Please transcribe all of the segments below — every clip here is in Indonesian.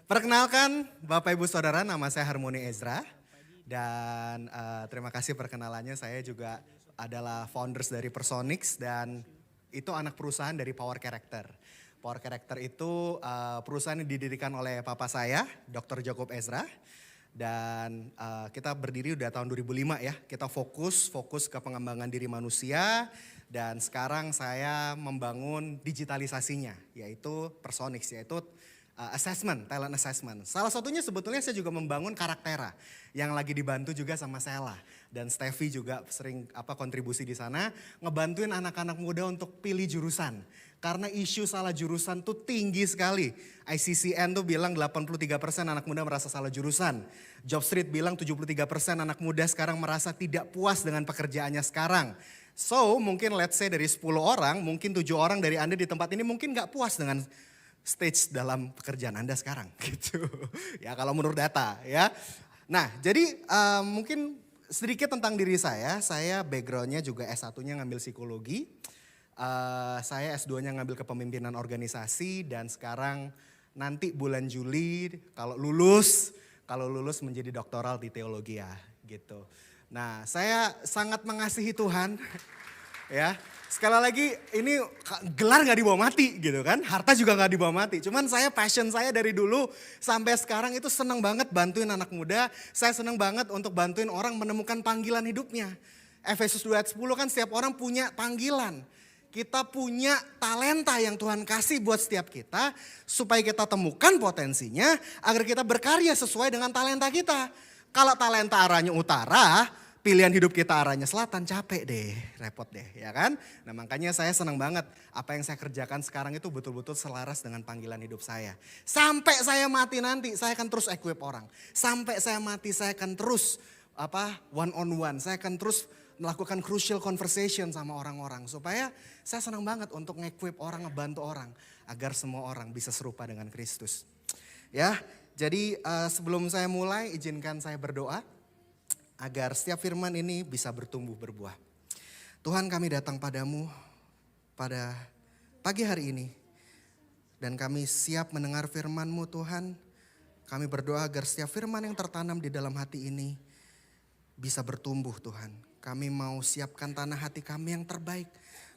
Perkenalkan Bapak Ibu Saudara, nama saya Harmoni Ezra. Dan terima kasih perkenalannya, saya juga adalah founders dari Personix dan itu anak perusahaan dari Power Character. Power Character itu perusahaan yang didirikan oleh papa saya, Dr. Jacob Ezra. Dan kita berdiri udah tahun 2005 ya, kita fokus ke pengembangan diri manusia. Dan sekarang saya membangun digitalisasinya, yaitu Personix, yaitu assessment, talent assessment. Salah satunya sebetulnya saya juga membangun Karaktera yang lagi dibantu juga sama Sela. Dan Steffi juga sering kontribusi di sana, ngebantuin anak-anak muda untuk pilih jurusan. Karena isu salah jurusan tuh tinggi sekali. ICCN tuh bilang 83% anak muda merasa salah jurusan. Jobstreet bilang 73% anak muda sekarang merasa tidak puas dengan pekerjaannya sekarang. So mungkin let's say dari 10 orang, mungkin 7 orang dari Anda di tempat ini mungkin gak puas dengan stage dalam pekerjaan Anda sekarang gitu. Ya kalau menurut data ya. Nah jadi mungkin sedikit tentang diri saya backgroundnya juga S1-nya ngambil psikologi. Saya S2-nya ngambil kepemimpinan organisasi dan sekarang nanti bulan Juli kalau lulus menjadi doktoral di teologi ya gitu. Nah saya sangat mengasihi Tuhan ya. Sekali lagi ini gelar gak dibawa mati gitu kan. Harta juga gak dibawa mati. Cuman passion saya dari dulu sampai sekarang itu seneng banget bantuin anak muda. Saya seneng banget untuk bantuin orang menemukan panggilan hidupnya. Efesus 2 ayat 10 kan setiap orang punya panggilan. Kita punya talenta yang Tuhan kasih buat setiap kita. Supaya kita temukan potensinya agar kita berkarya sesuai dengan talenta kita. Kalau talenta arahnya utara, pilihan hidup kita arahnya selatan, capek deh, repot deh ya kan. Nah makanya saya senang banget apa yang saya kerjakan sekarang itu betul-betul selaras dengan panggilan hidup saya. Sampai saya mati nanti saya akan terus equip orang. Sampai saya mati saya akan terus one on one. Saya akan terus melakukan crucial conversation sama orang-orang. Supaya saya senang banget untuk nge-equip orang, ngebantu orang. Agar semua orang bisa serupa dengan Kristus. Ya, jadi sebelum saya mulai izinkan saya berdoa. Agar setiap firman ini bisa bertumbuh berbuah. Tuhan kami datang padamu pada pagi hari ini. Dan kami siap mendengar firman-Mu Tuhan. Kami berdoa agar setiap firman yang tertanam di dalam hati ini bisa bertumbuh Tuhan. Kami mau siapkan tanah hati kami yang terbaik.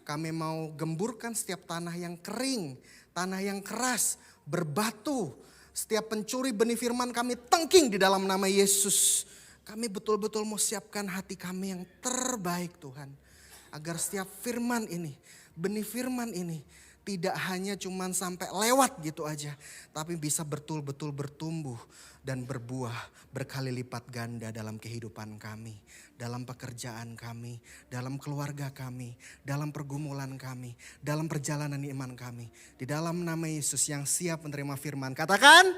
Kami mau gemburkan setiap tanah yang kering, tanah yang keras, berbatu. Setiap pencuri benih firman kami tengking di dalam nama Yesus. Kami betul-betul mau siapkan hati kami yang terbaik Tuhan. Agar setiap firman ini, benih firman ini tidak hanya cuman sampai lewat gitu aja. Tapi bisa betul-betul bertumbuh dan berbuah berkali lipat ganda dalam kehidupan kami. Dalam pekerjaan kami, dalam keluarga kami, dalam pergumulan kami, dalam perjalanan iman kami. Di dalam nama Yesus yang siap menerima firman. Katakan?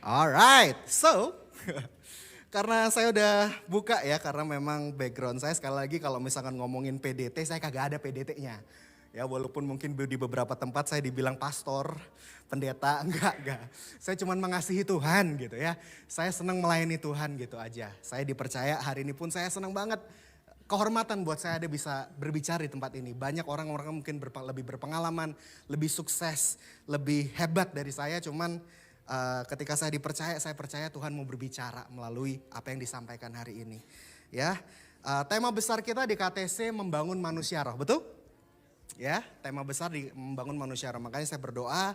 Alright, so... Karena saya udah buka ya, karena memang background saya sekali lagi kalau misalkan ngomongin PDT, saya kagak ada PDT-nya. Ya walaupun mungkin di beberapa tempat saya dibilang pastor, pendeta, enggak. Saya cuma mengasihi Tuhan gitu ya. Saya senang melayani Tuhan gitu aja. Saya dipercaya hari ini pun saya senang banget. Kehormatan buat saya ada bisa berbicara di tempat ini. Banyak orang-orang mungkin lebih berpengalaman, lebih sukses, lebih hebat dari saya, cuman... ketika saya dipercaya, saya percaya Tuhan mau berbicara melalui apa yang disampaikan hari ini. Ya, tema besar kita di KTC membangun manusia roh, betul? Ya, tema besar di membangun manusia roh. Makanya saya berdoa,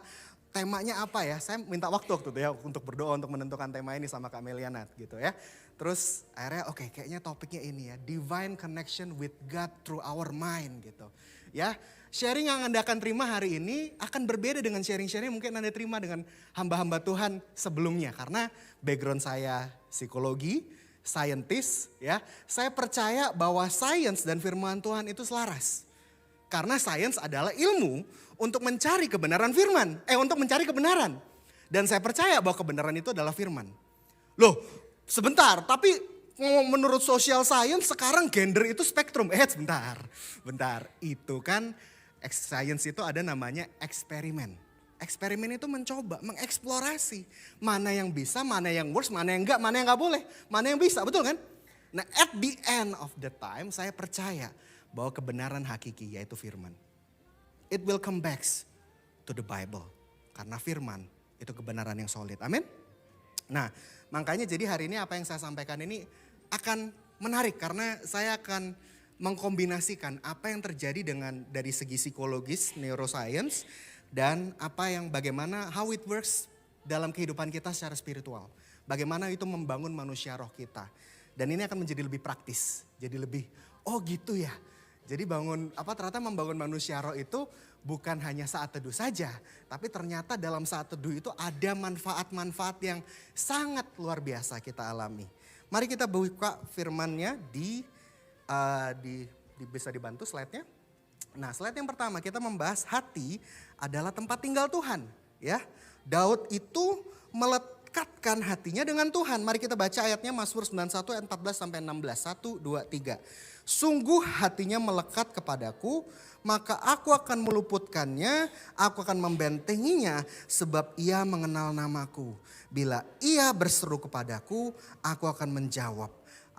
temanya apa ya? Saya minta waktu itu ya untuk berdoa untuk menentukan tema ini sama Kak Meliana gitu ya. Terus akhirnya oke, kayaknya topiknya ini ya, divine connection with God through our mind gitu. Ya, sharing yang Anda akan terima hari ini akan berbeda dengan sharing-sharing mungkin Anda terima dengan hamba-hamba Tuhan sebelumnya. Karena background saya psikologi, scientist ya. Saya percaya bahwa sains dan firman Tuhan itu selaras. Karena sains adalah ilmu untuk mencari kebenaran firman. Untuk mencari kebenaran. Dan saya percaya bahwa kebenaran itu adalah firman. Loh, sebentar, tapi menurut social science sekarang gender itu spektrum. Bentar. Itu kan science itu ada namanya eksperimen. Eksperimen itu mencoba, mengeksplorasi. Mana yang bisa, mana yang works, mana yang enggak, mana yang enggak boleh. Mana yang bisa, betul kan? Nah at the end of the time saya percaya bahwa kebenaran hakiki yaitu firman. It will come back to the Bible. Karena firman Itu kebenaran yang solid. Amin. Nah, makanya jadi hari ini apa yang saya sampaikan ini akan menarik karena saya akan mengkombinasikan apa yang terjadi dengan dari segi psikologis, neuroscience, dan apa yang bagaimana how it works dalam kehidupan kita secara spiritual. Bagaimana itu membangun manusia roh kita. Dan ini akan menjadi lebih praktis. Jadi lebih, oh gitu ya. Jadi ternyata membangun manusia roh itu bukan hanya saat teduh saja. Tapi ternyata dalam saat teduh itu ada manfaat-manfaat yang sangat luar biasa kita alami. Mari kita buka firman-Nya bisa dibantu slide-nya. Nah, slide yang pertama kita membahas hati adalah tempat tinggal Tuhan. Ya, Daud itu melekatkan hatinya dengan Tuhan. Mari kita baca ayatnya Mazmur 91 ayat 14 sampai 16. 1, 2, 3. Sungguh hatinya melekat kepadaku, maka aku akan meluputkannya, aku akan membentenginya sebab ia mengenal namaku. Bila ia berseru kepadaku, aku akan menjawab.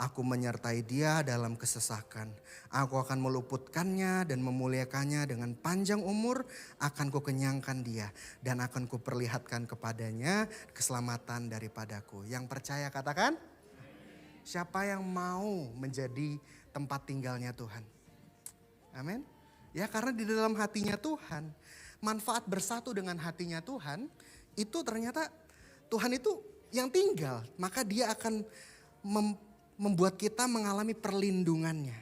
Aku menyertai dia dalam kesesakan. Aku akan meluputkannya dan memuliakannya dengan panjang umur. Akan kukenyangkan dia dan akan kuperlihatkan kepadanya keselamatan daripadaku. Yang percaya katakan, siapa yang mau menjadi tempat tinggalnya Tuhan? Amin. Ya, karena di dalam hatinya Tuhan, manfaat bersatu dengan hatinya Tuhan, itu ternyata Tuhan itu yang tinggal. Maka dia akan membuat kita mengalami perlindungannya,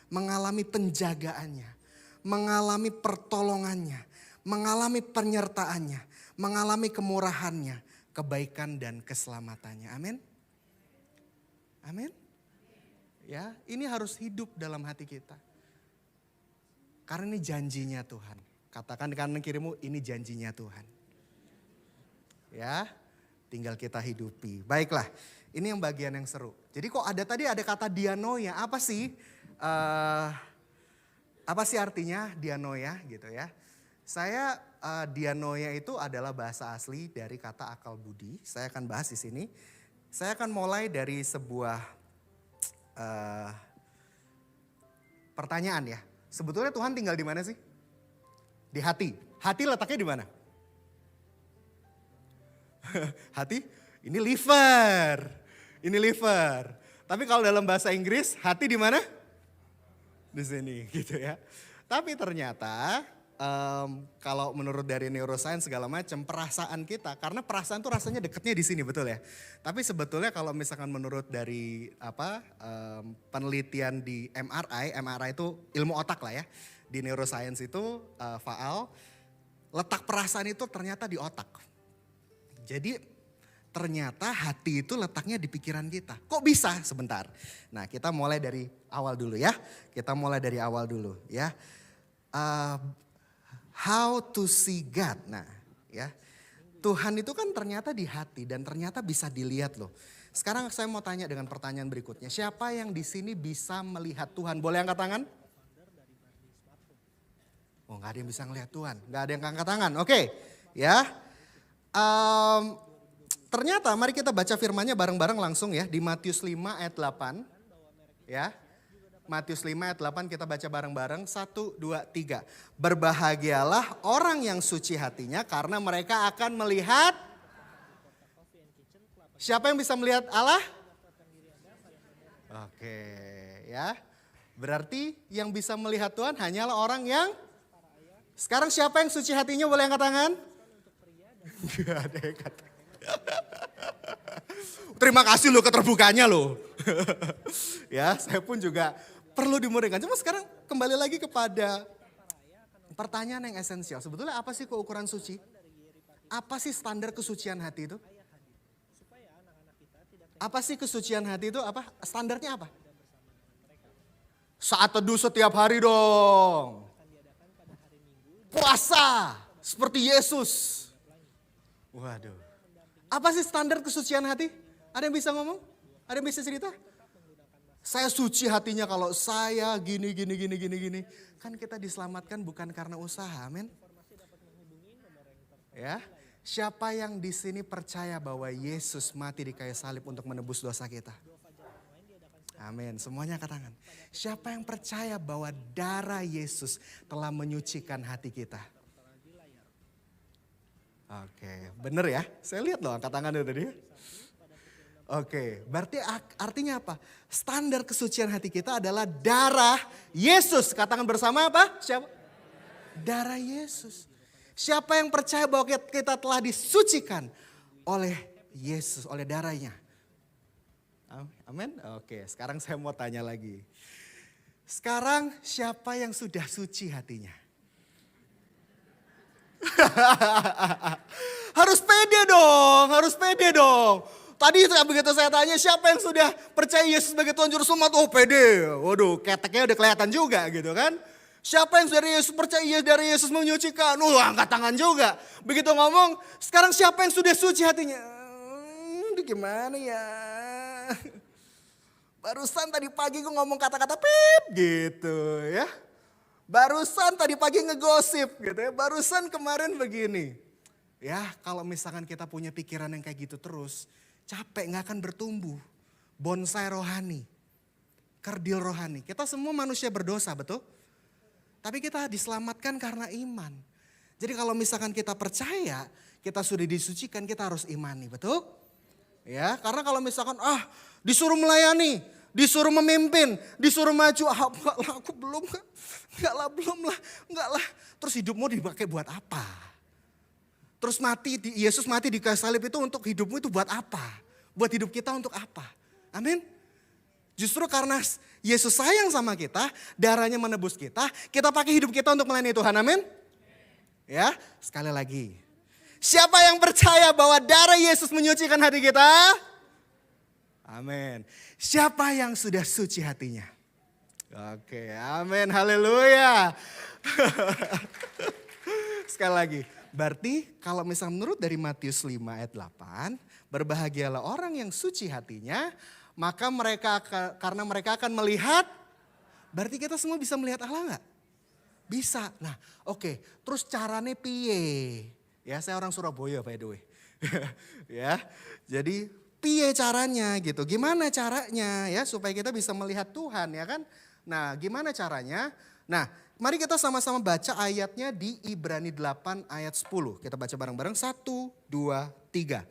mengalami penjagaannya, mengalami pertolongannya, mengalami penyertaannya, mengalami kemurahannya, kebaikan dan keselamatannya. Amin. Amin. Ya, ini harus hidup dalam hati kita. Karena ini janjinya Tuhan. Katakan di kanan kirimu, ini janjinya Tuhan. Ya, tinggal kita hidupi. Baiklah, ini yang bagian yang seru. Jadi kok tadi ada kata dianoia, apa sih artinya dianoia gitu ya. Saya dianoia itu adalah bahasa asli dari kata akal budi. Saya akan bahas di sini. Saya akan mulai dari sebuah pertanyaan ya. Sebetulnya Tuhan tinggal di mana sih? Di hati. Hati letaknya di mana? Hati? Ini liver. Ini liver. Tapi kalau dalam bahasa Inggris, hati di mana? Di sini gitu ya. Tapi ternyata kalau menurut dari neuroscience segala macam perasaan kita, karena perasaan tuh rasanya deketnya di sini, betul ya. Tapi sebetulnya kalau misalkan menurut dari penelitian di MRI itu ilmu otak lah ya. Di neuroscience itu Faal, letak perasaan itu ternyata di otak. Jadi ternyata hati itu letaknya di pikiran kita. Kok bisa? Sebentar. Nah, kita mulai dari awal dulu ya. Kita mulai dari awal dulu ya. How to see God. Nah, ya. Tuhan itu kan ternyata di hati dan ternyata bisa dilihat loh. Sekarang saya mau tanya dengan pertanyaan berikutnya. Siapa yang di sini bisa melihat Tuhan? Boleh angkat tangan? Oh, nggak ada yang bisa ngelihat Tuhan. Nggak ada yang angkat tangan. Oke, ya. Ternyata mari kita baca firman-Nya bareng-bareng langsung ya. Di Matius 5 ayat 8. Ya. Matius 5 ayat 8 kita baca bareng-bareng. 1, 2, 3. Berbahagialah orang yang suci hatinya karena mereka akan melihat. Siapa yang bisa melihat Allah? Oke, ya. Berarti yang bisa melihat Tuhan hanyalah orang yang. Sekarang siapa yang suci hatinya boleh angkat tangan? Gak ada yang kata. Terima kasih loh keterbukanya loh. Ya, saya pun juga perlu dimurnikan. Cuma sekarang kembali lagi kepada pertanyaan yang esensial. Sebetulnya apa sih keukuran suci? Apa sih standar kesucian hati itu? Apa sih kesucian hati itu? Apa standarnya apa? Saat teduh setiap hari dong. Puasa seperti Yesus. Waduh. Apa sih standar kesucian hati? Ada yang bisa ngomong? Ada yang bisa cerita? Saya suci hatinya kalau saya gini. Kan kita diselamatkan bukan karena usaha, amin. Ya, siapa yang di sini percaya bahwa Yesus mati di kayu salib untuk menebus dosa kita? Amin, semuanya angkat tangan. Siapa yang percaya bahwa darah Yesus telah menyucikan hati kita? Oke, bener ya. Saya lihat loh angkat tangannya tadi. Oke, berarti artinya apa? Standar kesucian hati kita adalah darah Yesus. Katakan bersama apa? Siapa? Darah Yesus. Siapa yang percaya bahwa kita telah disucikan oleh Yesus, oleh darahnya? Amin. Oke, sekarang saya mau tanya lagi. Sekarang siapa yang sudah suci hatinya? Harus pede dong. Tadi begitu saya tanya siapa yang sudah percaya Yesus sebagai Tuhan Juru Selamat, oh pede. Waduh, keteknya udah kelihatan juga gitu kan. Siapa yang dari Yesus percaya dari Yesus menyucikan, angkat tangan juga. Begitu ngomong, sekarang siapa yang sudah suci hatinya? Gimana ya? Barusan tadi pagi gue ngomong kata-kata pip gitu ya. Barusan tadi pagi ngegosip gitu ya. Barusan kemarin begini. Ya kalau misalkan kita punya pikiran yang kayak gitu terus. Capek gak akan bertumbuh. Bonsai rohani. Kerdil rohani. Kita semua manusia berdosa betul? Tapi kita diselamatkan karena iman. Jadi kalau misalkan kita percaya. Kita sudah disucikan, kita harus imani betul? Ya karena kalau misalkan disuruh melayani. Disuruh memimpin, disuruh maju, aku belum, enggak lah. Terus hidupmu dipakai buat apa? Terus Yesus mati di kayu salib itu untuk hidupmu itu buat apa? Buat hidup kita untuk apa? Amin. Justru karena Yesus sayang sama kita, darahnya menebus kita pakai hidup kita untuk melayani Tuhan, amin. Ya, sekali lagi. Siapa yang percaya bahwa darah Yesus menyucikan hati kita? Amin. Siapa yang sudah suci hatinya? Oke, amin, haleluya. Sekali lagi, berarti kalau misalnya menurut dari Matius 5 ayat 8, berbahagialah orang yang suci hatinya, maka karena mereka akan melihat, berarti kita semua bisa melihat Allah gak? Bisa. Nah oke, terus caranya piye? Ya saya orang Surabaya by the way. Ya, jadi piye caranya gitu, gimana caranya ya supaya kita bisa melihat Tuhan ya kan. Nah gimana caranya, nah mari kita sama-sama baca ayatnya di Ibrani 8 ayat 10. Kita baca bareng-bareng 1, 2, 3.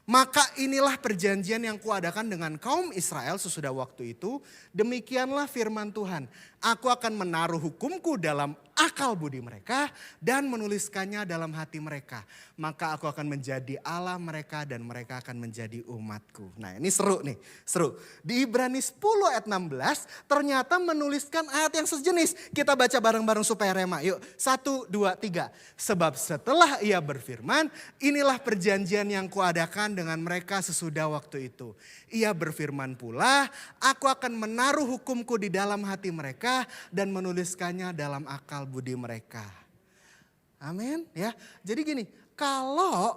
Maka inilah perjanjian yang kuadakan dengan kaum Israel sesudah waktu itu. Demikianlah firman Tuhan. Aku akan menaruh hukumku dalam akal budi mereka dan menuliskannya dalam hati mereka. Maka aku akan menjadi Allah mereka dan mereka akan menjadi umatku. Nah ini seru nih, seru. Di Ibrani 10 ayat 16 ternyata menuliskan ayat yang sejenis. Kita baca bareng-bareng supaya rema. Yuk 1, 2, 3. Sebab setelah ia berfirman, inilah perjanjian yang kuadakan dengan mereka sesudah waktu itu. Ia berfirman pula, aku akan menaruh hukumku di dalam hati mereka dan menuliskannya dalam akal budi mereka. Amin ya. Jadi gini, kalau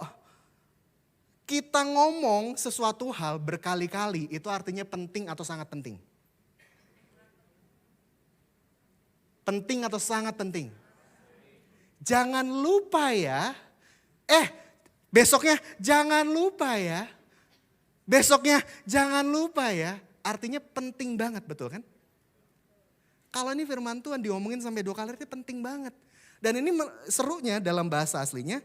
kita ngomong sesuatu hal berkali-kali itu artinya penting atau sangat penting? Penting atau sangat penting? Jangan lupa ya. Besoknya jangan lupa ya. Besoknya jangan lupa ya. Artinya penting banget, betul kan? Kalau ini firman Tuhan diomongin sampai 2 kali itu penting banget. Dan ini serunya dalam bahasa aslinya.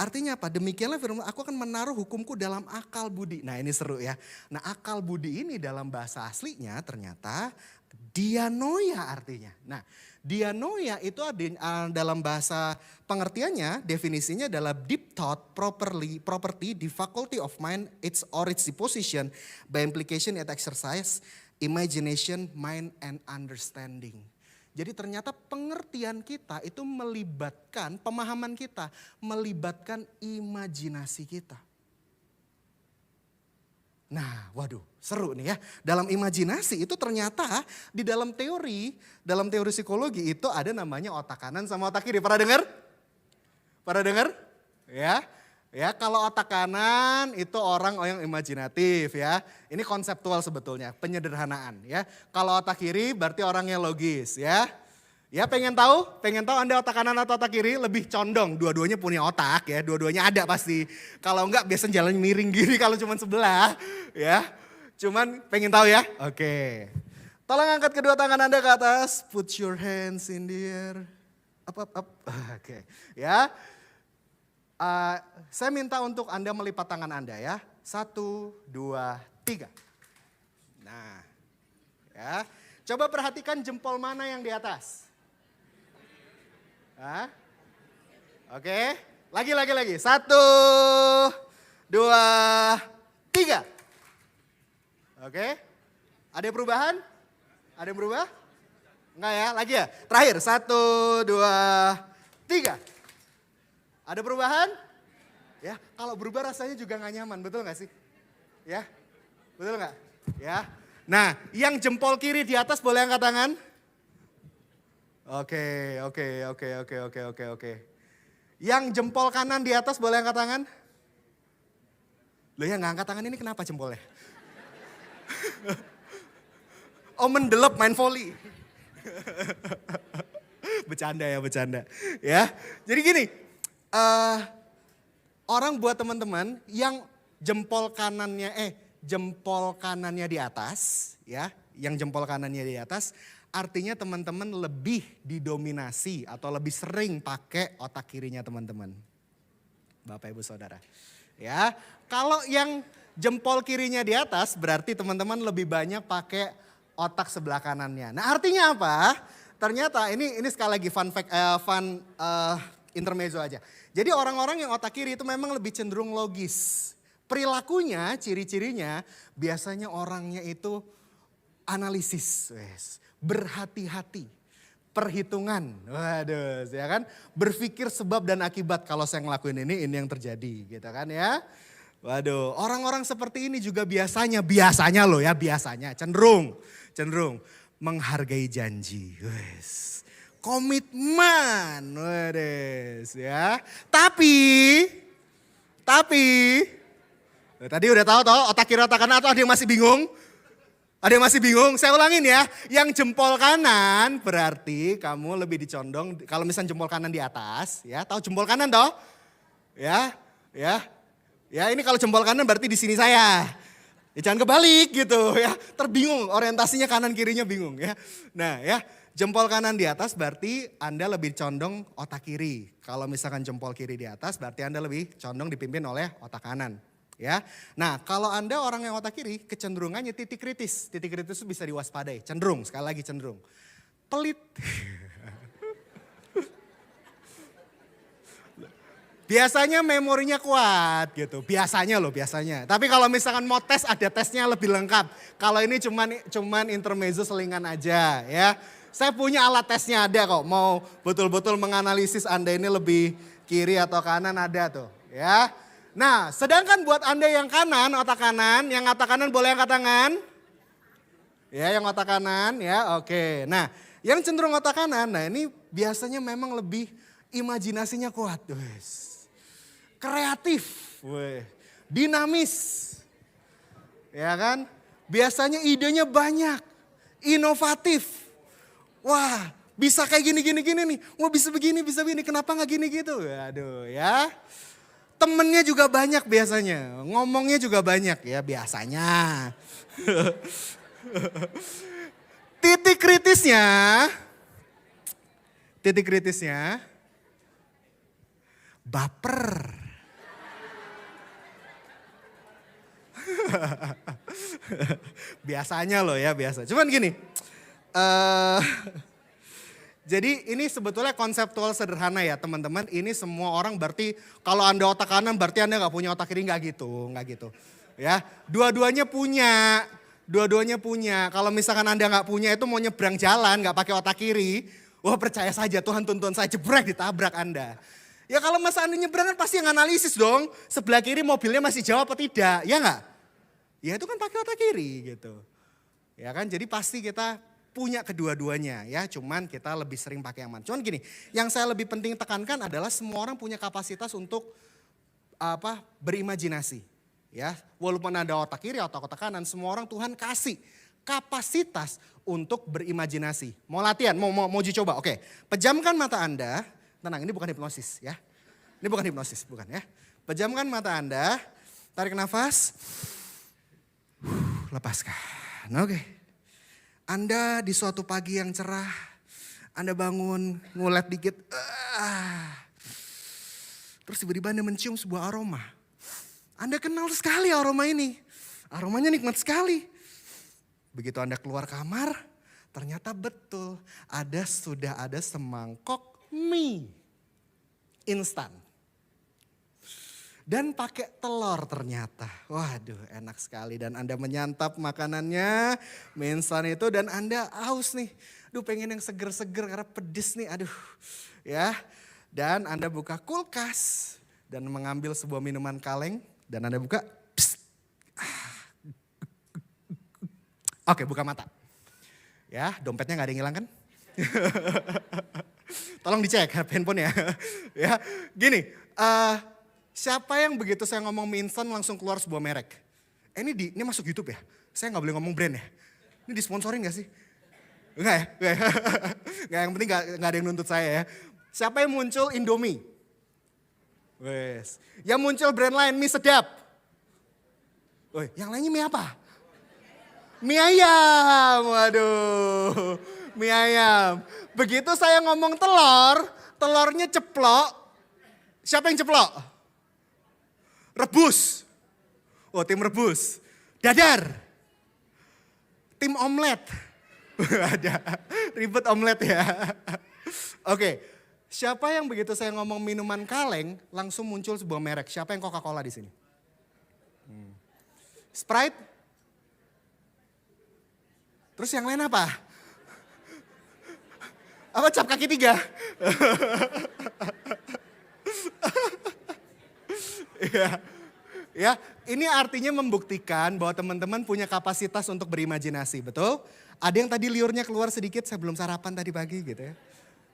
Artinya apa? Demikianlah firman, aku akan menaruh hukumku dalam akal budi. Nah ini seru ya. Nah akal budi ini dalam bahasa aslinya ternyata dianoia artinya. Nah dianoia itu dalam bahasa pengertiannya, definisinya adalah deep thought, property, the faculty of mind, its or its disposition, by implication it exercise, imagination, mind and understanding. Jadi ternyata pengertian kita itu melibatkan, pemahaman kita melibatkan imajinasi kita. Nah waduh seru nih ya. Dalam imajinasi itu ternyata di dalam teori psikologi itu ada namanya otak kanan sama otak kiri. Pernah dengar? Pernah dengar? Ya. Ya, kalau otak kanan itu orang yang imajinatif ya. Ini konseptual sebetulnya, penyederhanaan ya. Kalau otak kiri berarti orang yang logis ya. Ya pengen tahu Anda otak kanan atau otak kiri? Lebih condong, dua-duanya punya otak ya, dua-duanya ada pasti. Kalau enggak biasanya jalan miring gini kalau cuma sebelah ya. Cuman pengen tahu ya? Oke. Tolong angkat kedua tangan Anda ke atas, put your hands in the air. Up. Oke ya. Saya minta untuk Anda melipat tangan Anda ya. 1, 2, 3. Nah, ya. Coba perhatikan jempol mana yang di atas. Hah? Oke, lagi. 1, 2, 3. Oke, ada perubahan? Ada yang berubah? Enggak ya, lagi ya. Terakhir, 1, 2, 3. Ada perubahan? Ya, kalau berubah rasanya juga nggak nyaman, betul nggak sih? Ya, betul nggak? Ya. Nah, yang jempol kiri di atas boleh angkat tangan? Oke. Yang jempol kanan di atas boleh angkat tangan? Loh ya nggak angkat tangan ini kenapa jempolnya? Oh mendelep main volley. Bercanda. Ya, jadi gini, orang buat teman-teman yang jempol kanannya di atas, ya, yang jempol kanannya di atas, artinya teman-teman lebih didominasi atau lebih sering pakai otak kirinya teman-teman. Bapak Ibu Saudara. Ya, kalau yang jempol kirinya di atas berarti teman-teman lebih banyak pakai otak sebelah kanannya. Nah, artinya apa? Ternyata ini sekali lagi fun intermezzo aja. Jadi orang-orang yang otak kiri itu memang lebih cenderung logis. Perilakunya, ciri-cirinya biasanya orangnya itu analisis, berhati-hati, perhitungan. Waduh, ya kan? Berpikir sebab dan akibat kalau saya ngelakuin ini yang terjadi, gitu kan ya. Waduh, orang-orang seperti ini juga biasanya cenderung menghargai janji. Komitmen, ya. Tapi tadi udah tahu toh otak kiri otak kanan atau ada yang masih bingung? Ada yang masih bingung? Saya ulangin ya. Yang jempol kanan berarti kamu lebih dicondong kalau misalnya jempol kanan di atas, ya. Tahu jempol kanan toh? Ya. Ini kalau jempol kanan berarti di sini saya. Ya, jangan kebalik gitu ya. Terbingung orientasinya kanan kirinya bingung ya. Nah, ya. Jempol kanan di atas berarti Anda lebih condong otak kiri. Kalau misalkan jempol kiri di atas berarti Anda lebih condong dipimpin oleh otak kanan. Ya, nah kalau Anda orang yang otak kiri kecenderungannya titik kritis. Titik kritis itu bisa diwaspadai, cenderung, sekali lagi cenderung. Pelit. Biasanya memorinya kuat gitu, biasanya. Tapi kalau misalkan mau tes ada tesnya lebih lengkap. Kalau ini cuman intermezzo selingan aja ya. Saya punya alat tesnya ada kok, mau betul-betul menganalisis Anda ini lebih kiri atau kanan ada tuh ya. Nah sedangkan buat Anda yang kanan, otak kanan boleh angkat tangan. Ya yang otak kanan ya oke. Nah yang cenderung otak kanan, nah ini biasanya memang lebih imajinasinya kuat. Kreatif, dinamis. Ya kan, biasanya idenya banyak, inovatif. Wah bisa kayak gini nih, wah bisa begini, kenapa gak gini gitu. Aduh ya. Temennya juga banyak biasanya, ngomongnya juga banyak ya biasanya. Titik kritisnya baper. Biasanya loh ya biasa. Cuman gini, jadi ini sebetulnya konseptual sederhana ya teman-teman. Ini semua orang berarti kalau Anda otak kanan berarti Anda gak punya otak kiri, gak gitu. Ya, dua-duanya punya. Kalau misalkan Anda gak punya itu mau nyebrang jalan gak pakai otak kiri. Wah percaya saja Tuhan tuntun saya jebrek ditabrak Anda. Ya kalau masa Anda nyebrang kan pasti yang analisis dong. Sebelah kiri mobilnya masih jauh apa tidak, ya gak? Ya itu kan pakai otak kiri gitu. Ya kan jadi pasti kita punya kedua-duanya ya, cuman kita lebih sering pakai yang mana. Cuman gini, yang saya lebih penting tekankan adalah semua orang punya kapasitas untuk berimajinasi. Ya, walaupun ada otak kiri atau otak kanan, semua orang Tuhan kasih kapasitas untuk berimajinasi. Mau latihan, mau uji coba, oke. Pejamkan mata Anda, tenang ini bukan hipnosis ya. Ini bukan hipnosis, bukan ya. Pejamkan mata Anda, tarik nafas, lepaskan, oke. Anda di suatu pagi yang cerah, Anda bangun, ngulet dikit. Terus tiba-tiba Anda mencium sebuah aroma. Anda kenal sekali aroma ini. Aromanya nikmat sekali. Begitu Anda keluar kamar, ternyata betul sudah ada semangkok mie instan. Dan pakai telur ternyata. Waduh, enak sekali. Dan Anda menyantap makanannya, mie instan itu, dan Anda haus nih. Duh, pengen yang seger-seger karena pedes nih, aduh. Ya, dan Anda buka kulkas dan mengambil sebuah minuman kaleng. Dan Anda buka, psst. Oke, buka mata. Ya, dompetnya gak ada yang hilang kan? Tolong dicek handphone ya. Ya, gini, siapa yang begitu saya ngomong mie instan langsung keluar sebuah merek? Ini masuk YouTube ya? Saya gak boleh ngomong brand ya? Ini disponsorin gak sih? Enggak ya? Enggak, yang penting gak ada yang nuntut saya ya. Siapa yang muncul Indomie? Wes. Yang muncul brand lain mie sedap. Woi, yang lainnya mie apa? Mie ayam, waduh. Mie ayam. Begitu saya ngomong telur, telurnya ceplok. Siapa yang ceplok? Rebus. Oh, tim rebus. Dadar. Tim omelet. Ada ribet omelet ya. Oke, siapa yang begitu saya ngomong minuman kaleng langsung muncul sebuah merek? Siapa yang Coca-Cola di sini? Sprite? Terus yang lain apa? Apa cap kaki 3? Ya, ini artinya membuktikan bahwa teman-teman punya kapasitas untuk berimajinasi, betul? Ada yang tadi liurnya keluar sedikit, saya belum sarapan tadi pagi gitu ya.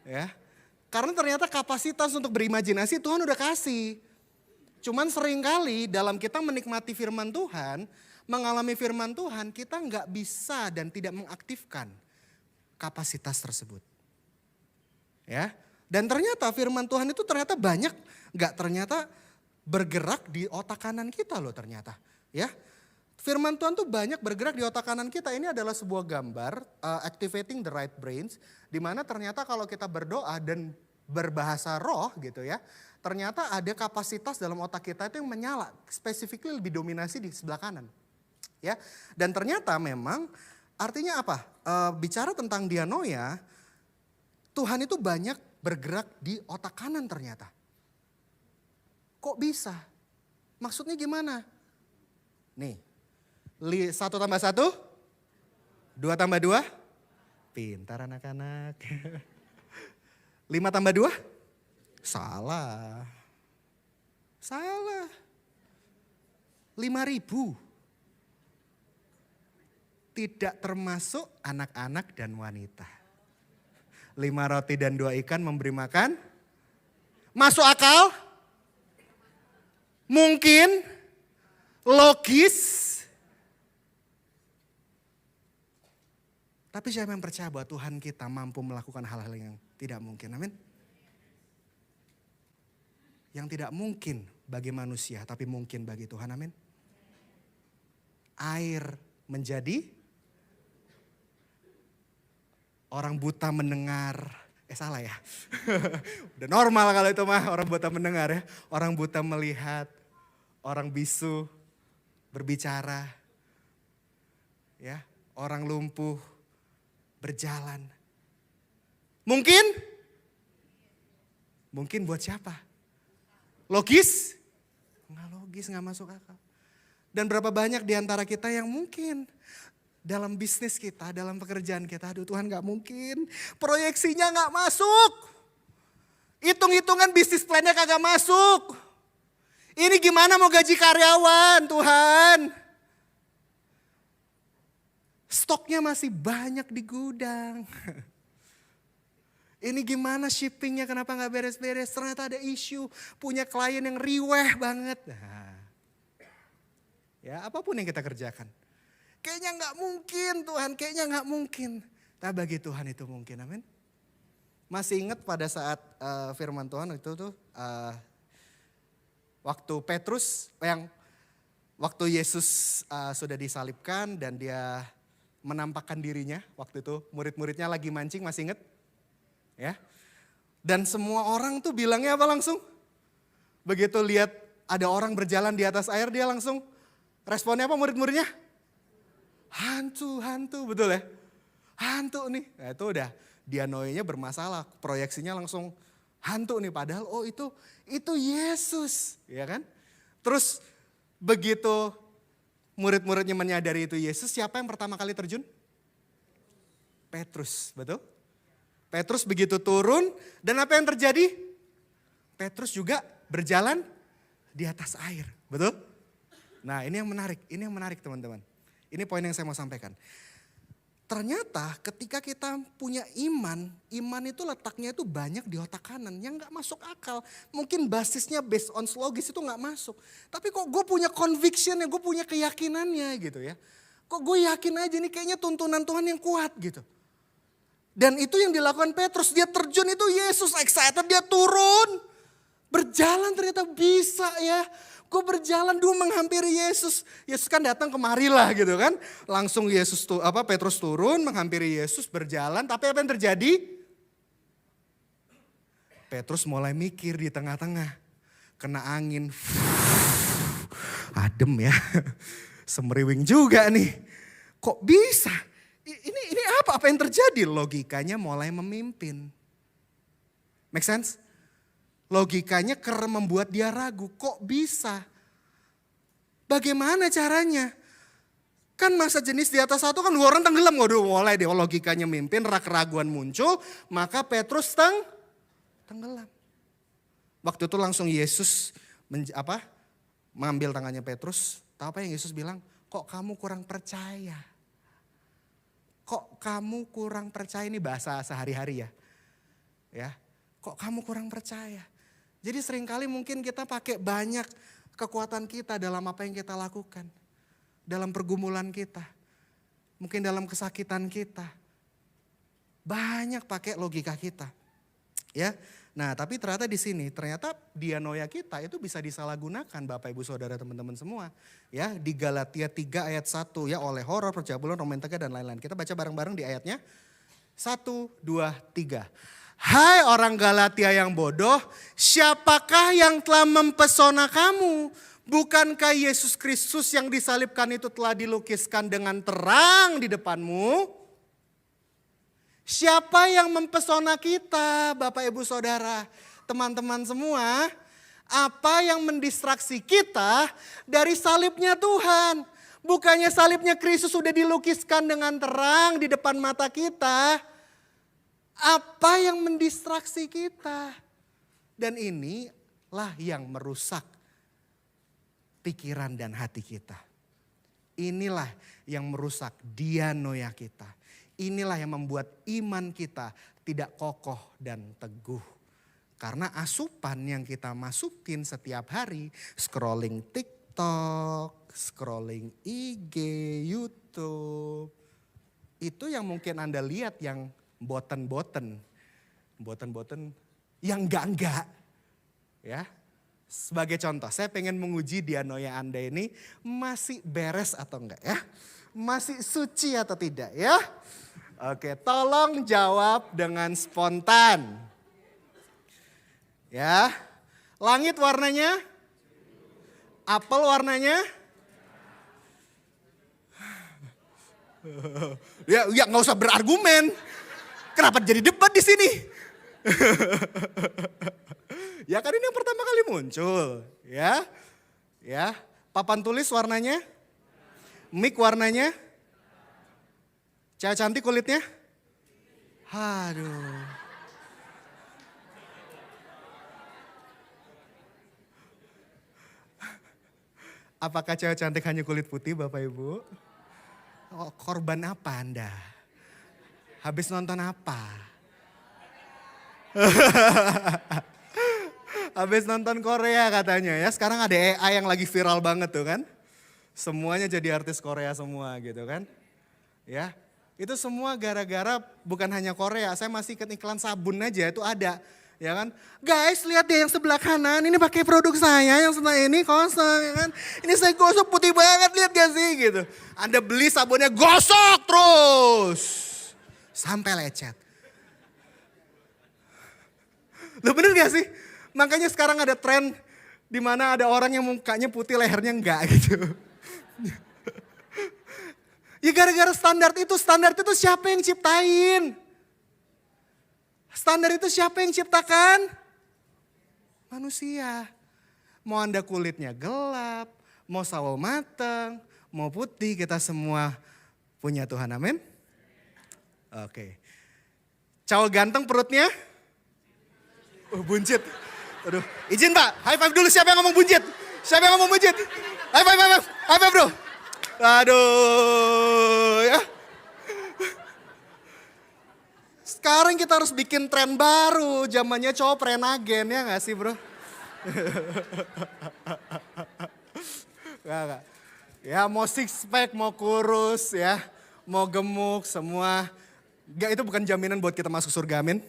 Ya. Karena ternyata kapasitas untuk berimajinasi Tuhan udah kasih. Cuman seringkali dalam kita menikmati firman Tuhan, mengalami firman Tuhan, kita nggak bisa dan tidak mengaktifkan kapasitas tersebut. Ya. Dan ternyata firman Tuhan itu ternyata banyak, ternyata bergerak di otak kanan kita loh ternyata. Ya. Firman Tuhan tuh banyak bergerak di otak kanan kita. Ini adalah sebuah gambar activating the right brains. Di mana ternyata kalau kita berdoa dan berbahasa roh gitu ya. Ternyata ada kapasitas dalam otak kita itu yang menyala. Specifically lebih dominasi di sebelah kanan. Ya. Dan ternyata memang artinya apa? Bicara tentang dianoia, Tuhan itu banyak bergerak di otak kanan ternyata. Kok bisa? Maksudnya gimana? Nih, 1 tambah 1, 2 tambah 2, pintar anak-anak. 5 tambah 2, salah. 5.000. Tidak termasuk anak-anak dan wanita. 5 roti dan 2 ikan memberi makan. Masuk akal? Mungkin? Logis? Tapi siapa yang percaya bahwa Tuhan kita mampu melakukan hal-hal yang tidak mungkin? Amin. Yang tidak mungkin bagi manusia tapi mungkin bagi Tuhan. Amin. Air menjadi, orang buta mendengar. Salah ya. Udah normal kalau itu mah, orang buta mendengar ya. Orang buta melihat, orang bisu berbicara. Ya, orang lumpuh berjalan. Mungkin? Mungkin buat siapa? Logis? Nggak logis, nggak masuk akal. Dan berapa banyak di antara kita yang mungkin dalam bisnis kita, dalam pekerjaan kita, aduh Tuhan gak mungkin. Proyeksinya gak masuk. Hitung-hitungan bisnis plannya kagak masuk. Ini gimana mau gaji karyawan Tuhan. Stoknya masih banyak di gudang. Ini gimana shippingnya, kenapa gak beres-beres. Ternyata ada isu, punya klien yang riweh banget. Nah, ya apapun yang kita kerjakan. Kayaknya gak mungkin Tuhan, kayaknya gak mungkin. Tapi bagi Tuhan itu mungkin, amin. Masih ingat pada saat firman Tuhan itu tuh waktu Petrus, waktu Yesus sudah disalibkan dan dia menampakkan dirinya. Waktu itu murid-muridnya lagi mancing, masih ingat? Ya. Dan semua orang tuh bilangnya apa langsung? Begitu lihat ada orang berjalan di atas air, dia langsung responnya apa murid-muridnya? Hantu, betul ya? Hantu nih, nah, itu udah dianoinya bermasalah, proyeksinya langsung hantu nih. Padahal itu Yesus, ya kan? Terus begitu murid-muridnya menyadari itu Yesus, siapa yang pertama kali terjun? Petrus, betul? Petrus begitu turun dan apa yang terjadi? Petrus juga berjalan di atas air, betul? Nah ini yang menarik teman-teman. Ini poin yang saya mau sampaikan. Ternyata ketika kita punya iman itu letaknya itu banyak di otak kanan yang gak masuk akal. Mungkin basisnya based on logis itu gak masuk. Tapi kok gue punya convictionnya, gue punya keyakinannya gitu ya. Kok gue yakin aja nih kayaknya tuntunan Tuhan yang kuat gitu. Dan itu yang dilakukan Petrus, dia terjun itu Yesus excited, dia turun. Berjalan ternyata bisa ya. Gue berjalan dulu menghampiri Yesus. Yesus kan datang kemarilah gitu kan. Langsung Petrus turun menghampiri Yesus berjalan. Tapi apa yang terjadi? Petrus mulai mikir di tengah-tengah. Kena angin. Adem ya. Semeriwing juga nih. Kok bisa? Ini apa yang terjadi? Logikanya mulai memimpin. Make sense? Logikanya membuat dia ragu. Kok bisa? Bagaimana caranya? Kan masa jenis di atas satu kan 2 orang tenggelam. Waduh mulai deh logikanya mimpin, keraguan muncul. Maka Petrus tenggelam. Waktu itu langsung Yesus mengambil tangannya Petrus. Tahu apa yang Yesus bilang? Kok kamu kurang percaya? Kok kamu kurang percaya, ini bahasa sehari-hari ya. Ya, kok kamu kurang percaya? Jadi seringkali mungkin kita pakai banyak kekuatan kita dalam apa yang kita lakukan. Dalam pergumulan kita. Mungkin dalam kesakitan kita. Banyak pakai logika kita. Ya. Nah, tapi ternyata di sini dianoia kita itu bisa disalahgunakan Bapak Ibu Saudara teman-teman semua. Ya, di Galatia 3 ayat 1 ya, oleh horor, percabulan, romantika dan lain-lain. Kita baca bareng-bareng di ayatnya. 1, 2, 3. Hai orang Galatia yang bodoh, siapakah yang telah mempesona kamu? Bukankah Yesus Kristus yang disalibkan itu telah dilukiskan dengan terang di depanmu? Siapa yang mempesona kita, Bapak Ibu Saudara, teman-teman semua? Apa yang mendistraksi kita dari salibnya Tuhan? Bukannya salibnya Kristus sudah dilukiskan dengan terang di depan mata kita? Apa yang mendistraksi kita? Dan inilah yang merusak pikiran dan hati kita. Inilah yang merusak dianoia kita. Inilah yang membuat iman kita tidak kokoh dan teguh. Karena asupan yang kita masukin setiap hari, scrolling TikTok, scrolling IG, YouTube. Itu yang mungkin Anda lihat yang boten-boten yang enggak. Ya. Sebagai contoh, saya pengen menguji dianoia Anda ini masih beres atau enggak ya. Masih suci atau tidak ya. Oke, tolong jawab dengan spontan. Ya, langit warnanya? Apel warnanya? Ya nggak usah berargumen. Kenapa jadi debat di sini? Ya kan ini yang pertama kali muncul, ya. Ya, papan tulis warnanya? Mic warnanya? Cewek cantik kulitnya? Aduh. Apakah cewek cantik hanya kulit putih Bapak Ibu? Oh, korban apa Anda? Habis nonton apa? Habis nonton Korea katanya ya. Sekarang ada AI yang lagi viral banget tuh kan. Semuanya jadi artis Korea semua gitu kan. Ya. Itu semua gara-gara bukan hanya Korea. Saya masih iklan sabun aja itu ada. Ya kan, guys lihat deh yang sebelah kanan ini pakai produk saya, yang sebelah ini kosong ya kan. Ini saya gosok putih banget, lihat gak sih gitu. Anda beli sabunnya gosok terus sampai lecet. Loh bener gak sih? Makanya sekarang ada tren Dimana ada orang yang mukanya putih lehernya enggak gitu. Ya gara-gara standar itu siapa yang ciptain? Standar itu siapa yang ciptakan? Manusia. Mau Anda kulitnya gelap, mau sawo mateng, mau putih, kita semua punya Tuhan, amin? Oke. Cowok ganteng perutnya? Buncit. Aduh, izin Pak, high five dulu, siapa yang ngomong buncit? Siapa yang ngomong buncit? High five, high five bro. Aduh, ya. Sekarang kita harus bikin tren baru, zamannya cowok prenagen, ya gak sih bro? Gak. Ya mau six pack, mau kurus ya, mau gemuk, semua. Gak, itu bukan jaminan buat kita masuk surga, amin.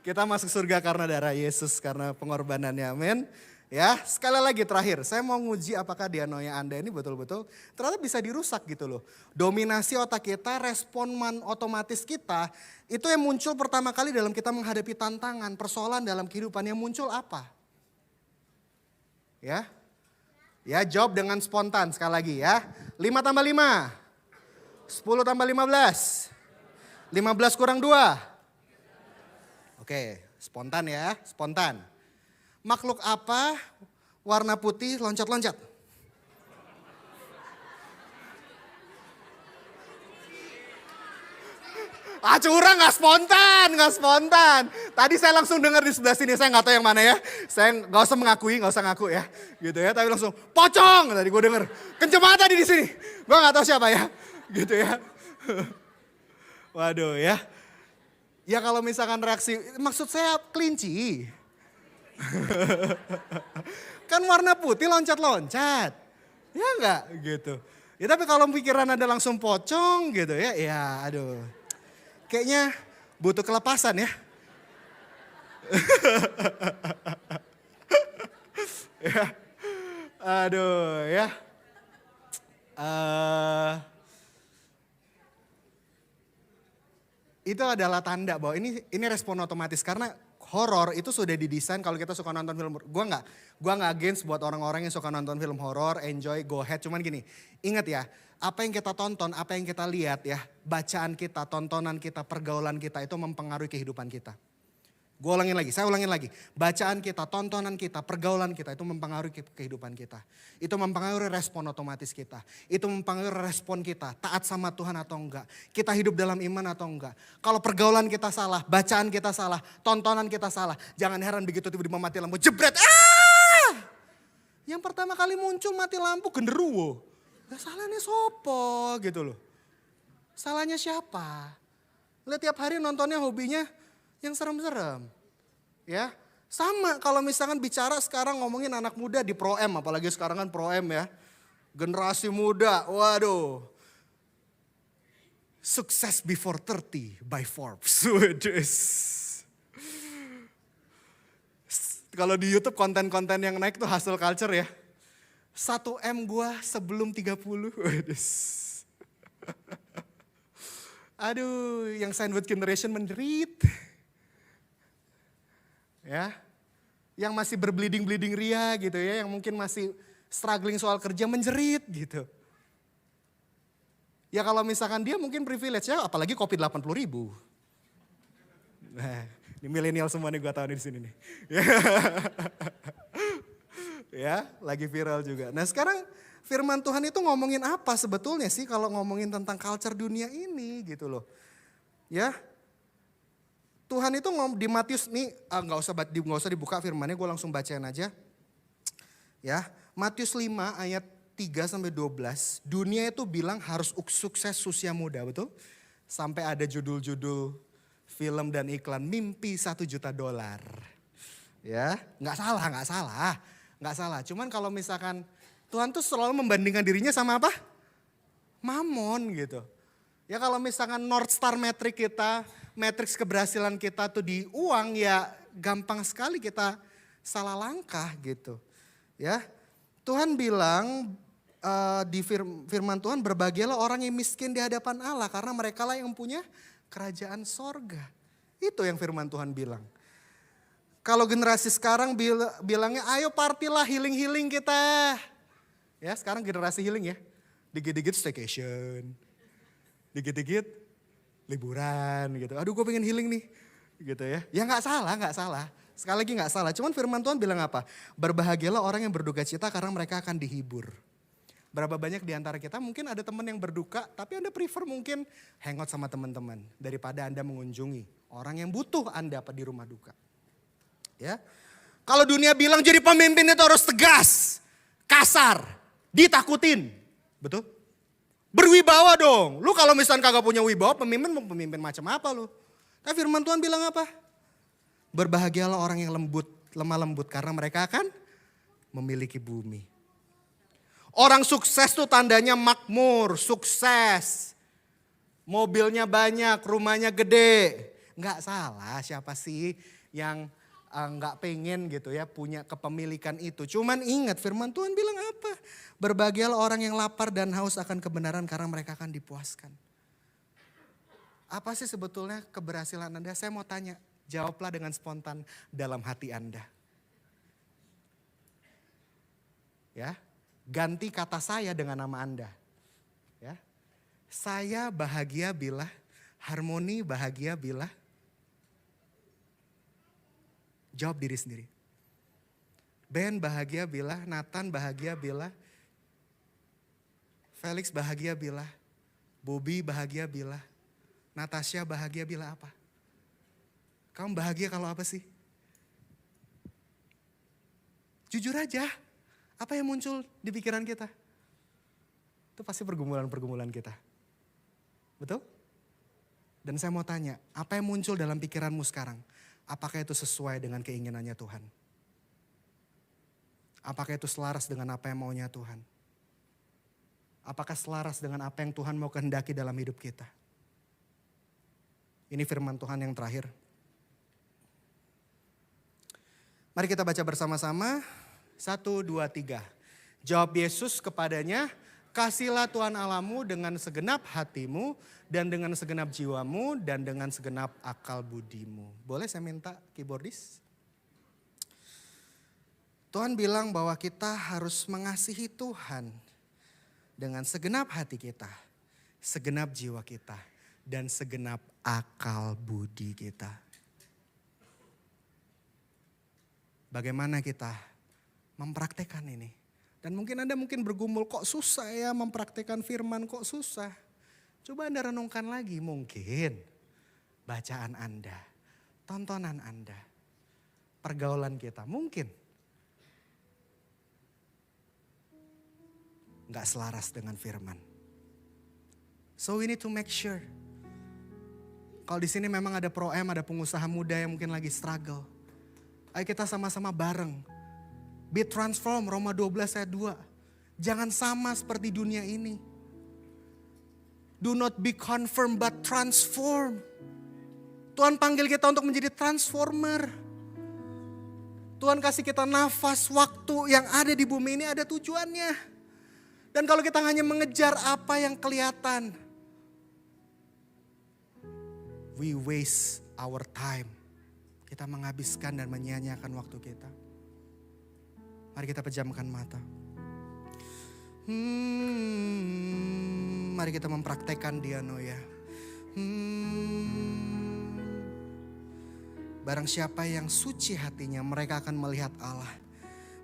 Kita masuk surga karena darah Yesus, karena pengorbanannya, amin. Ya, sekali lagi terakhir, saya mau nguji apakah dianoia Anda ini betul-betul ternyata bisa dirusak gitu loh. Dominasi otak kita, respon otomatis kita, itu yang muncul pertama kali dalam kita menghadapi tantangan, persoalan dalam kehidupan yang muncul apa? Ya, jawab dengan spontan sekali lagi ya. 5 tambah 5, 10 tambah 15, 15 kurang 2. Oke, spontan ya, spontan. Makhluk apa warna putih loncat-loncat? Curang, gak spontan. Tadi saya langsung dengar di sebelah sini, saya gak tahu yang mana ya. Saya gak usah ngaku ya. Gitu ya, tapi langsung pocong tadi gue denger. Kenceng banget tadi di sini. Gue gak tahu siapa ya. Gitu ya. Waduh ya. Ya kalau misalkan reaksi, maksud saya kelinci. Kan warna putih loncat-loncat. Ya enggak gitu. Ya tapi kalau pikiran Anda langsung pocong gitu ya. Ya aduh. Kayaknya butuh kelepasan ya. Ya. Aduh ya. Itu adalah tanda bahwa ini respon otomatis karena horor itu sudah didesain kalau kita suka nonton film. Gua nggak against buat orang-orang yang suka nonton film horor, enjoy, go ahead. Cuman gini, ingat ya, apa yang kita tonton, apa yang kita lihat ya, bacaan kita, tontonan kita, pergaulan kita itu mempengaruhi kehidupan kita. Saya ulangin lagi. Bacaan kita, tontonan kita, pergaulan kita itu mempengaruhi kehidupan kita. Itu mempengaruhi respon otomatis kita. Itu mempengaruhi respon kita, taat sama Tuhan atau enggak. Kita hidup dalam iman atau enggak. Kalau pergaulan kita salah, bacaan kita salah, tontonan kita salah. Jangan heran begitu tiba-tiba mati lampu, jebret. Yang pertama kali muncul mati lampu genderuwo. Gak salahnya sopo gitu loh. Salahnya siapa? Lihat tiap hari nontonnya hobinya yang serem-serem. Ya, sama kalau misalkan bicara sekarang ngomongin anak muda di Pro M, apalagi sekarang kan Pro M ya. Generasi muda, waduh. Success before 30 by Forbes. Kalau di YouTube konten-konten yang naik tuh hustle culture ya. 1M gua sebelum 30. Aduh, yang sandwich generation menderit. Ya, yang masih berbleeding ria gitu ya, yang mungkin masih struggling soal kerja menjerit gitu. Ya kalau misalkan dia mungkin privilege ya, apalagi kopi 80.000. Nah, ini milenial semua nih gue tahu nih di sini nih. Ya, lagi viral juga. Nah sekarang firman Tuhan itu ngomongin apa sebetulnya sih kalau ngomongin tentang culture dunia ini gitu loh. Ya. Tuhan itu di Matius nih, nggak usah dibuka firmannya, gue langsung bacain aja. Ya, Matius 5 ayat 3-12, dunia itu bilang harus sukses usia muda, betul? Sampai ada judul-judul film dan iklan, mimpi $1 juta. Ya, nggak salah. Cuman kalau misalkan Tuhan tuh selalu membandingkan dirinya sama apa? Mamon gitu. Ya kalau misalkan North Star metric kita, matriks keberhasilan kita tuh di uang, ya gampang sekali kita salah langkah gitu. Ya, Tuhan bilang di firman Tuhan, berbahagialah orang yang miskin di hadapan Allah karena mereka lah yang punya kerajaan sorga. Itu yang firman Tuhan bilang. Kalau generasi sekarang bilangnya ayo party lah, healing kita. Ya sekarang generasi healing ya. Dikit-dikit staycation. Dikit-dikit liburan gitu. Aduh gue pengen healing nih. Gitu ya. Ya gak salah. Sekali lagi gak salah. Cuman firman Tuhan bilang apa? Berbahagialah orang yang berduka cita karena mereka akan dihibur. Berapa banyak di antara kita mungkin ada teman yang berduka. Tapi Anda prefer mungkin hangout sama teman-teman. Daripada Anda mengunjungi orang yang butuh Anda di rumah duka. Ya, kalau dunia bilang jadi pemimpin itu harus tegas, kasar, ditakutin. Betul? Berwibawa dong. Lu kalau misalnya kagak punya wibawa, pemimpin mau pemimpin macam apa lu? Tapi firman Tuhan bilang apa? Berbahagialah orang yang lemah lembut karena mereka akan memiliki bumi. Orang sukses tuh tandanya makmur, sukses. Mobilnya banyak, rumahnya gede. Nggak salah, siapa sih yang nggak pengen gitu ya punya kepemilikan itu. Cuman ingat firman Tuhan bilang apa? Berbahagialah orang yang lapar dan haus akan kebenaran karena mereka akan dipuaskan. Apa sih sebetulnya keberhasilan Anda? Saya mau tanya, jawablah dengan spontan dalam hati Anda. Ya, ganti kata saya dengan nama Anda. Ya, saya bahagia bila, Harmoni bahagia bila. Jawab diri sendiri. Ben bahagia bila, Nathan bahagia bila, Felix bahagia bila, Bobby bahagia bila, Natasha bahagia bila apa? Kamu bahagia kalau apa sih? Jujur aja, apa yang muncul di pikiran kita? Itu pasti pergumulan-pergumulan kita. Betul? Dan saya mau tanya, apa yang muncul dalam pikiranmu sekarang? Apakah itu sesuai dengan keinginannya Tuhan? Apakah itu selaras dengan apa yang maunya Tuhan? Apakah selaras dengan apa yang Tuhan mau kehendaki dalam hidup kita? Ini firman Tuhan yang terakhir. Mari kita baca bersama-sama. 1, 2, 3. Jawab Yesus kepadanya, kasihlah Tuhan Allahmu dengan segenap hatimu dan dengan segenap jiwamu dan dengan segenap akal budimu. Boleh saya minta keyboardis? Tuhan bilang bahwa kita harus mengasihi Tuhan dengan segenap hati kita, segenap jiwa kita, dan segenap akal budi kita. Bagaimana kita mempraktekkan ini? Dan mungkin Anda bergumul, kok susah ya mempraktekkan firman, kok susah. Coba Anda renungkan lagi, mungkin bacaan Anda, tontonan Anda, pergaulan kita mungkin gak selaras dengan firman. So we need to make sure. Kalau di sini memang ada pro-M, ada pengusaha muda yang mungkin lagi struggle. Ayo kita sama-sama bareng. Be transform, Roma 12 ayat 2. Jangan sama seperti dunia ini. Do not be conformed but transform. Tuhan panggil kita untuk menjadi transformer. Tuhan kasih kita nafas, waktu yang ada di bumi ini ada tujuannya. Dan kalau kita hanya mengejar apa yang kelihatan, we waste our time. Kita menghabiskan dan menyia-nyiakan waktu kita. Mari kita pejamkan mata. Mari kita mempraktekkan dianoia. Barang siapa yang suci hatinya, mereka akan melihat Allah.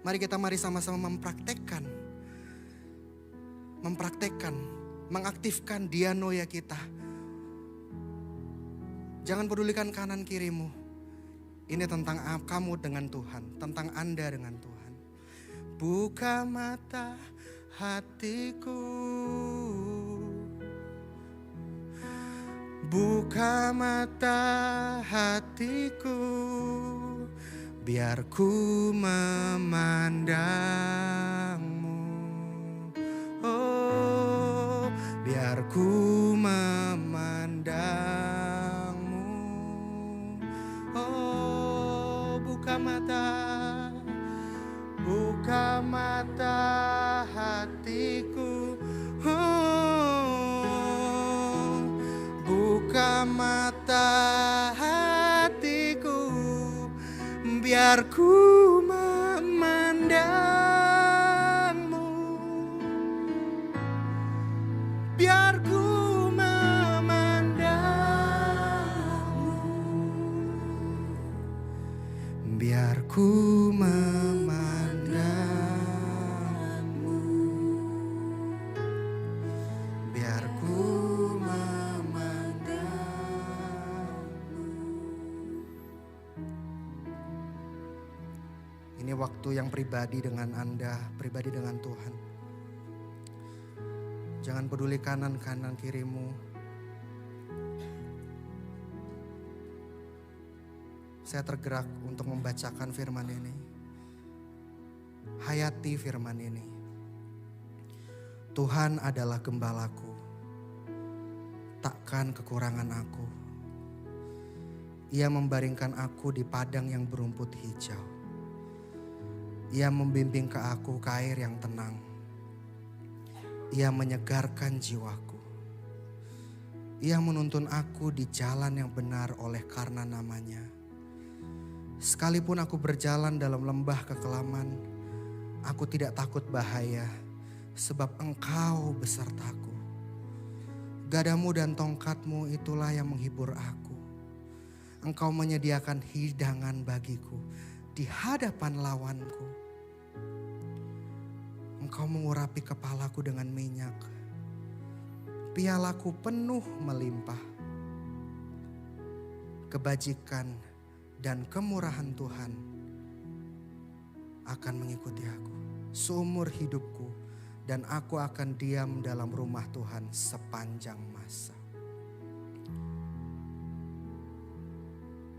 Mari sama-sama mempraktekkan, mengaktifkan dianoia kita. Jangan pedulikan kanan kirimu. Ini tentang kamu dengan Tuhan, tentang Anda dengan Tuhan. Buka mata hatiku, buka mata hatiku, biar ku memandangmu. Oh, biar ku memandangmu. Oh, buka mata hatiku. Oh, buka mata hatiku, biar ku memandangmu, biar ku memandangmu, biar ku memandangmu, biar ku memandangmu. Ini waktu yang pribadi dengan Anda, pribadi dengan Tuhan. Jangan peduli kanan kirimu. Saya tergerak untuk membacakan firman ini. Hayati firman ini. Tuhan adalah gembalaku, takkan kekurangan aku. Ia membaringkan aku di padang yang berumput hijau. Ia membimbing ke aku ke air yang tenang. Ia menyegarkan jiwaku. Ia menuntun aku di jalan yang benar oleh karena namanya. Sekalipun aku berjalan dalam lembah kekelaman, aku tidak takut bahaya, sebab Engkau besertaku. Gadamu dan tongkatmu itulah yang menghibur aku. Engkau menyediakan hidangan bagiku di hadapan lawanku. Engkau mengurapi kepalaku dengan minyak. Pialaku penuh melimpah. Kebajikan dan kemurahan Tuhan akan mengikuti aku seumur hidupku, dan aku akan diam dalam rumah Tuhan sepanjang masa.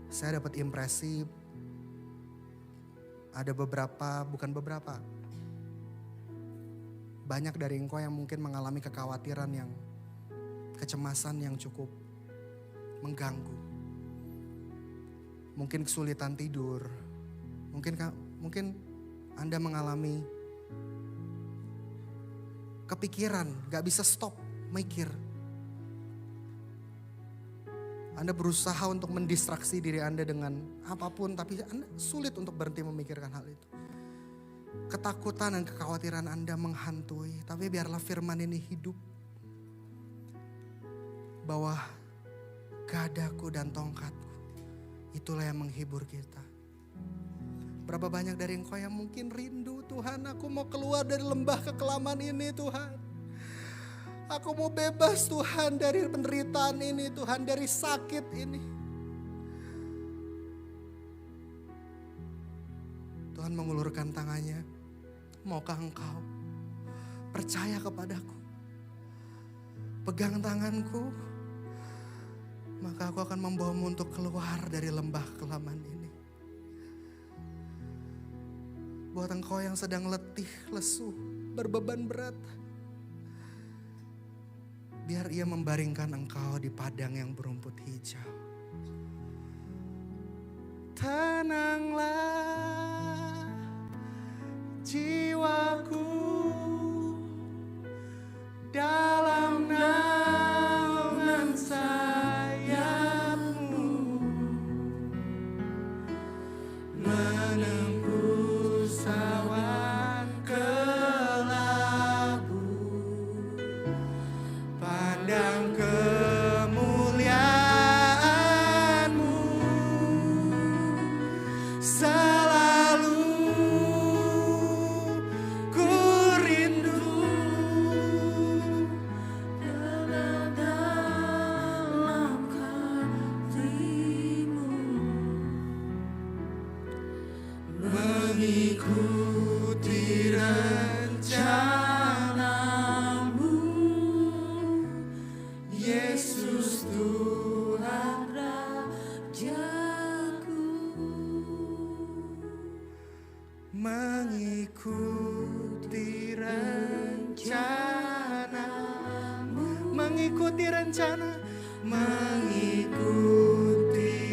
Saya dapat impresi ada banyak dari engkau yang mungkin mengalami kekhawatiran yang, kecemasan yang cukup mengganggu. Mungkin kesulitan tidur, mungkin Anda mengalami kepikiran, gak bisa stop mikir. Anda berusaha untuk mendistraksi diri Anda dengan apapun, tapi Anda sulit untuk berhenti memikirkan hal itu. Ketakutan dan kekhawatiran Anda menghantui, tapi biarlah firman ini hidup. Bahwa gadaku dan tongkatku, itulah yang menghibur kita. Berapa banyak dari engkau yang mungkin rindu, Tuhan, aku mau keluar dari lembah kekelaman ini, Tuhan. Aku mau bebas, Tuhan, dari penderitaan ini, Tuhan, dari sakit ini. Tuhan mengulurkan tangannya. Maukah engkau percaya kepadaku? Pegang tanganku, maka aku akan membawamu untuk keluar dari lembah kekelaman ini. Buat engkau yang sedang letih, lesu, berbeban berat, biar Ia membaringkan engkau di padang yang berumput hijau. Tenanglah jiwaku dalam naungan sayap-Mu, menembus awan kelabu, pandang kemuliaan-Mu, selalu ku rindu dalam kasih-Mu, mengikuti rencana-Mu, Yesus Tuhan Rajaku. Mengikuti rencana-Mu, mengikuti rencana, mengikuti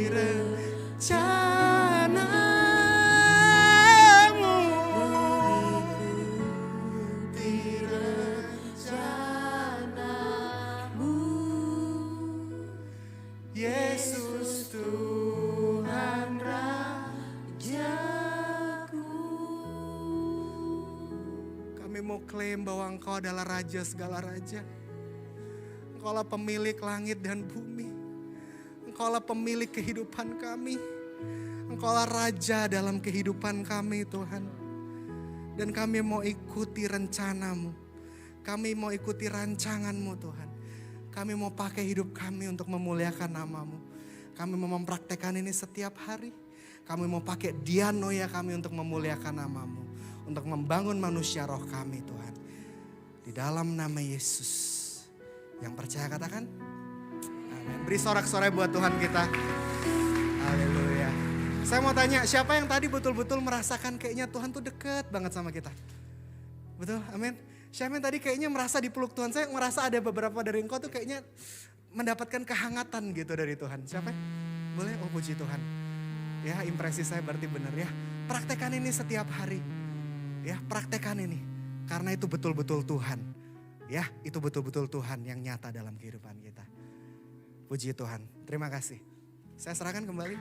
rencana-Mu, mengikuti rencana-Mu, Yesus Tuhan Raja. klaim bahwa Engkau adalah Raja segala raja. Engkaulah pemilik langit dan bumi. Engkaulah pemilik kehidupan kami. Engkaulah Raja dalam kehidupan kami Tuhan. Dan kami mau ikuti rencana-Mu. Kami mau ikuti rancangan-Mu Tuhan. Kami mau pakai hidup kami untuk memuliakan nama-Mu. Kami mau mempraktekkan ini setiap hari. Kami mau pakai dianoia kami untuk memuliakan nama-Mu. Untuk membangun manusia roh kami Tuhan. Di dalam nama Yesus. Yang percaya katakan. Amin. Beri sorak-sorai buat Tuhan kita. Haleluya. Saya mau tanya, siapa yang tadi betul-betul merasakan kayaknya Tuhan tuh deket banget sama kita? Betul, amin. Siapa yang tadi kayaknya merasa dipeluk Tuhan? Saya merasa ada beberapa dari engkau tuh kayaknya mendapatkan kehangatan gitu dari Tuhan. Siapa? Boleh? Oh puji Tuhan. Ya impresi saya berarti benar ya. Praktekkan ini setiap hari. Ya praktekkan ini. Karena itu betul-betul Tuhan. Ya itu betul-betul Tuhan yang nyata dalam kehidupan kita. Puji Tuhan. Terima kasih. Saya serahkan kembali.